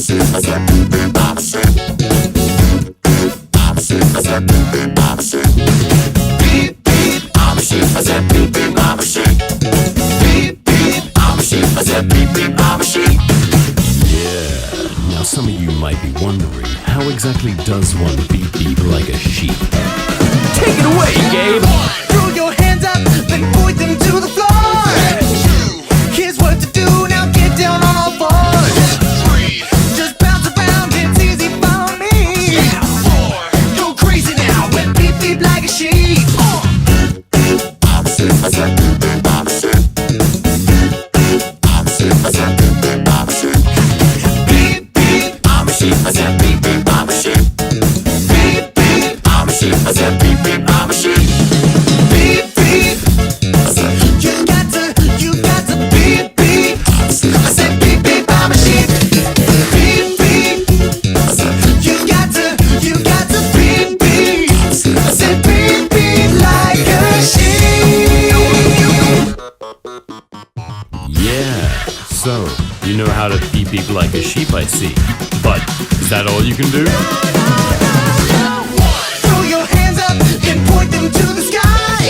Now some of you might be wondering, how exactly does one beep beep like a sheep? Take it away, Gabe! Throw your hands up, then point them to the floor. Here's what to do, now get down on all fours. Just bounce around, it's easy for me. Go crazy now, when beep beep like a sheep. So, you know how to beep beep like a sheep, I see. But, is that all you can do? Throw your hands up and point them to the sky.